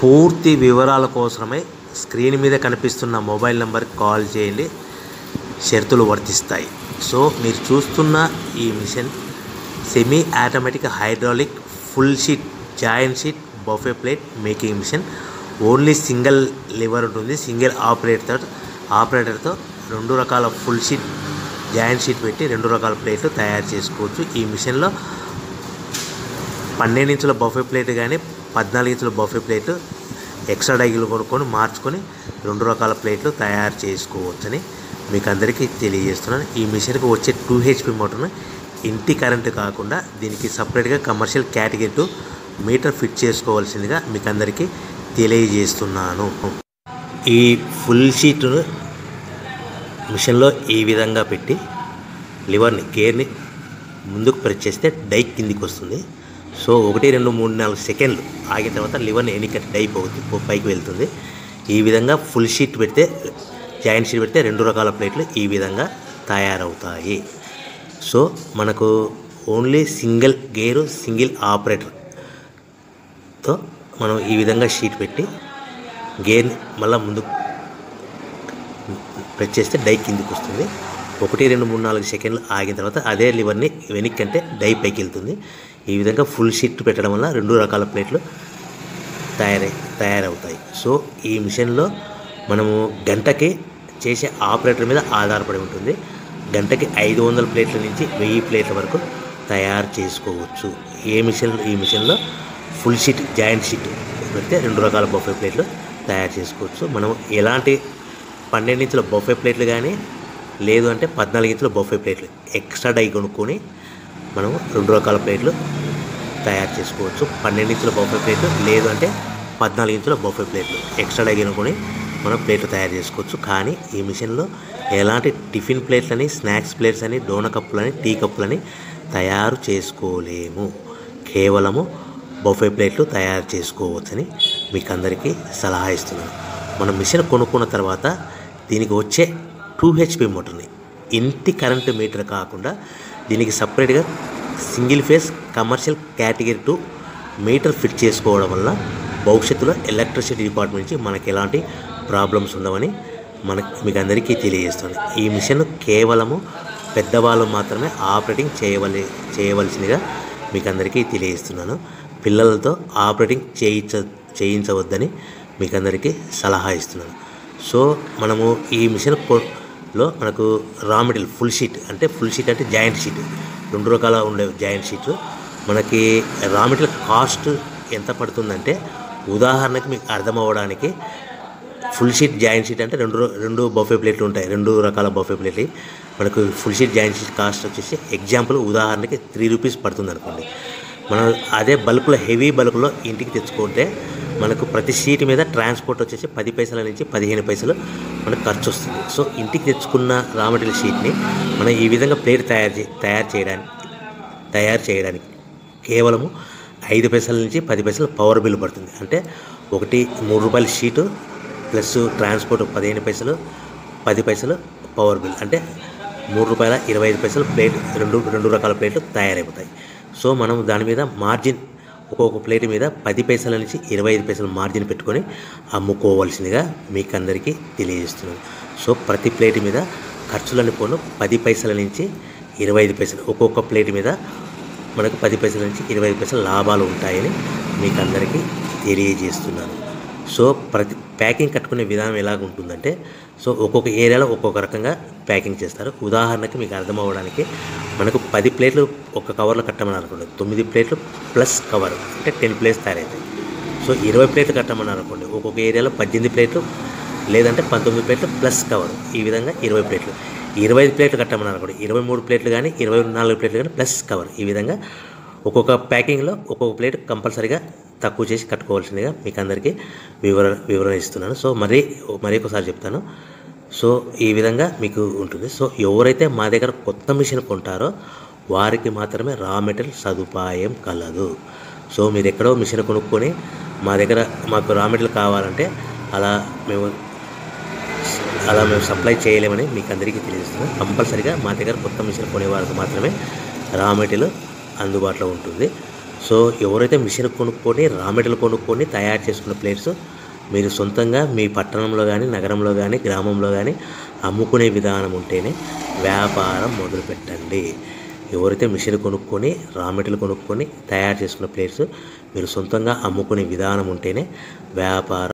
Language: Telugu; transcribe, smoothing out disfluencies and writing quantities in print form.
పూర్తి వివరాల కోసమై స్క్రీన్ మీద కనిపిస్తున్న మొబైల్ నెంబర్కి కాల్ చేయండి. షరతులు వర్తిస్తాయి. సో మీరు చూస్తున్న ఈ machine semi automatic hydraulic full sheet joint sheet buffet plate making machine. Only single lever ఉంటుంది. సింగిల్ ఆపరేటర్తో 2 రకాల ఫుల్ షీట్ జాయింట్ షీట్ పెట్టి 2 రకాల ప్లేట్లు తయారు చేసుకోవచ్చు. ఈ మిషన్లో 12 ఇంచుల బఫే ప్లేట్ కానీ 14 ఇంచుల బఫే ప్లేట్ ఎక్స్ట్రా డైగులు కొనుక్కొని మార్చుకొని 2 రకాల ప్లేట్లు తయారు చేసుకోవచ్చని మీకు అందరికీ తెలియజేస్తున్నాను. ఈ మిషన్కి వచ్చే 2 HP మోటార్ను ఇంటి కరెంటు కాకుండా దీనికి సపరేట్గా కమర్షియల్ కేటగిరీ 2 మీటర్ ఫిట్ చేసుకోవాల్సిందిగా మీకు అందరికీ తెలియజేస్తున్నాను. ఈ ఫుల్ షీట్ను మిషన్లో ఈ విధంగా పెట్టి లివర్ని గేర్ని ముందుకు ప్రెస్ చేస్తే డై కిందికి వస్తుంది. సో 1 2 3 4 సెకండ్లు ఆగిన తర్వాత లివర్ని ఎన్నికట్టి డై పైకి వెళ్తుంది. ఈ విధంగా ఫుల్ షీట్ పెడితే జాయింట్ షీట్ పెడితే 2 రకాల ప్లేట్లు ఈ విధంగా తయారవుతాయి. సో మనకు ఓన్లీ సింగిల్ గేరు సింగిల్ ఆపరేటర్తో మనం ఈ విధంగా షీట్ పెట్టి గేర్ని మళ్ళీ ముందుకు ప్రెస్ చేస్తే డై కిందికి వస్తుంది. 1 2 3 4 సెకండ్లు ఆగిన తర్వాత అదే లివర్ని వెనక్కి అంటే డై పైకి వెళ్తుంది. ఈ విధంగా ఫుల్ షీట్ పెట్టడం వల్ల 2 రకాల ప్లేట్లు తయారవుతాయి. సో ఈ మిషన్లో మనము గంటకి చేసే ఆపరేటర్ మీద ఆధారపడి ఉంటుంది. గంటకి 500 ప్లేట్ల నుంచి 1000 ప్లేట్ల వరకు తయారు చేసుకోవచ్చు. ఈ మిషన్లో ఫుల్ షీట్ జాయింట్ షీట్ పెడితే 2 రకాల బఫే ప్లేట్లు తయారు చేసుకోవచ్చు. మనం ఎలాంటి 12 ఇంచుల బఫే ప్లేట్లు కానీ లేదు అంటే 14 ఇంచుల బఫే ప్లేట్లు ఎక్స్ట్రా డై కొనుక్కొని మనం 2 రకాల ప్లేట్లు తయారు చేసుకోవచ్చు. 12 ఇంచుల బఫే ప్లేట్లు లేదు అంటే 14 ఇంచుల బఫే ప్లేట్లు ఎక్స్ట్రా డై కొనుక్కొని మనం ప్లేట్లు తయారు చేసుకోవచ్చు. కానీ ఈ మిషన్లో ఎలాంటి టిఫిన్ ప్లేట్లని స్నాక్స్ ప్లేట్స్ అని డోన కప్పులని టీ కప్పులని తయారు చేసుకోలేము. కేవలము బఫే ప్లేట్లు తయారు చేసుకోవచ్చని మీకు అందరికీ సలహా ఇస్తున్నాను. మనం మిషన్ కొనుక్కున్న తర్వాత దీనికి వచ్చే 2 HP మోటార్ని ఇంటి కరెంటు మీటర్ కాకుండా దీనికి సపరేట్గా single phase commercial category 2 metre fit చేసుకోవడం వల్ల భవిష్యత్తులో ఎలక్ట్రిసిటీ డిపార్ట్మెంట్ నుంచి మనకి ఎలాంటి ప్రాబ్లమ్స్ ఉండవని మీకు అందరికీ తెలియజేస్తుంది. ఈ మిషన్ కేవలము పెద్దవాళ్ళు మాత్రమే ఆపరేటింగ్ చేయవలసిందిగా మీకు అందరికీ తెలియజేస్తున్నాను. పిల్లలతో ఆపరేటింగ్ చేయించవద్దని మీకు అందరికీ సలహా ఇస్తున్నాను. సో మనము ఈ మిషన్లో మనకు రా మెటీరియల్ ఫుల్ షీట్ అంటే జాయింట్ షీట్ 2 రకాల ఉండే జాయింట్ షీట్ మనకి రా మెటీరియల్ కాస్ట్ ఎంత పడుతుందంటే ఉదాహరణకి మీకు అర్థం అవ్వడానికి ఫుల్ షీట్ జాయింట్ షీట్ అంటే 2 బఫే ప్లేట్లు ఉంటాయి. 2 రకాల బఫే ప్లేట్లు మనకు full sheet joint sheet cost వచ్చేసి ఎగ్జాంపుల్ ఉదాహరణకి 3 రూపీస్ పడుతుంది అనుకోండి. మనం అదే బల్క్లో హెవీ బల్క్లో ఇంటికి తెచ్చుకుంటే మనకు ప్రతి షీట్ మీద ట్రాన్స్పోర్ట్ వచ్చేసి 10 పైసల నుంచి 15 పైసలు మనకు ఖర్చు వస్తుంది. సో ఇంటికి తెచ్చుకున్న రా మెటీరియల్ షీట్ని మనం ఈ విధంగా ప్లేట్ తయారు చేయడానికి కేవలము 5 పైసల నుంచి 10 పైసలు పవర్ బిల్ పడుతుంది. అంటే ఒకటి 3 రూపాయల షీటు ప్లస్ ట్రాన్స్పోర్ట్ 15 పైసలు 10 పైసలు పవర్ బిల్ అంటే 3 రూపాయల 25 పైసలు ప్లేట్ 2 రకాల ప్లేట్లు తయారైపోతాయి. సో మనం దాని మీద మార్జిన్ ఒక్కొక్క ప్లేట్ మీద 10 పైసల నుంచి 25 పైసలు మార్జిన్ పెట్టుకొని అమ్ముకోవాల్సిందిగా మీకు అందరికీ తెలియజేస్తున్నాను. సో ప్రతి ప్లేట్ మీద ఖర్చులని పోను 10 పైసల నుంచి 25 పైసలు ఒక్కొక్క ప్లేట్ మీద మనకు 10 పైసల నుంచి 25 పైసలు లాభాలు ఉంటాయని మీకు అందరికీ తెలియజేస్తున్నాను. సో ప్రతి ప్యాకింగ్ కట్టుకునే విధానం ఎలాగ ఉంటుందంటే సో ఒక్కొక్క ఏరియాలో ఒక్కొక్క రకంగా ప్యాకింగ్ చేస్తారు. ఉదాహరణకి మీకు అర్థం అవ్వడానికి మనకు 10 ప్లేట్లు ఒక కవర్లో కట్టమని అనుకోండి 9 ప్లేట్లు ప్లస్ కవర్ అంటే 10 ప్లేట్స్ తయారవుతాయి. సో 20 ప్లేట్లు కట్టమని అనుకోండి ఒక్కొక్క ఏరియాలో 18 ప్లేట్లు లేదంటే 19 ప్లేట్లు ప్లస్ కవర్ ఈ విధంగా 20 ప్లేట్లు. 25 ప్లేట్లు కట్టమని అనుకోండి 23 ప్లేట్లు కానీ 24 ప్లేట్లు కానీ ప్లస్ కవర్ ఈ విధంగా ఒక్కొక్క ప్యాకింగ్లో ఒక్కొక్క ప్లేట్ కంపల్సరీగా తక్కువ చేసి కట్టుకోవాల్సిందిగా మీకు అందరికీ వివరణ ఇస్తున్నాను. సో మరి ఒకసారి చెప్తాను. సో ఈ విధంగా మీకు ఉంటుంది. సో ఎవరైతే మా దగ్గర కొత్త మిషన్ కొంటారో వారికి మాత్రమే రా మెటీరియల్ సదుపాయం కలదు. సో మీరు ఎక్కడో మిషన్ కొనుక్కొని మాకు రా మెటీరియల్ కావాలంటే అలా మేము సప్లై చేయలేమని మీకు అందరికీ తెలియజేస్తున్నాను. కంపల్సరీగా మా దగ్గర కొత్త మిషన్ కొనే వారికి మాత్రమే రా మెటీరియల్ అందుబాటులో ఉంటుంది. సో ఎవరైతే మిషన్ కొనుక్కొని రా మెటీరియల్ కొనుక్కొని తయారు చేసుకున్న ప్లేట్స్ మీరు సొంతంగా మీ పట్టణంలో కానీ నగరంలో కానీ గ్రామంలో కానీ అమ్ముకునే విధానం ఉంటేనే వ్యాపారం మొదలుపెట్టండి. ఎవరైతే మిషన్ కొనుక్కొని రా మెటీరియల్ కొనుక్కొని తయారు చేసుకున్న ప్లేట్స్ మీరు సొంతంగా అమ్ముకునే విధానం ఉంటేనే వ్యాపారం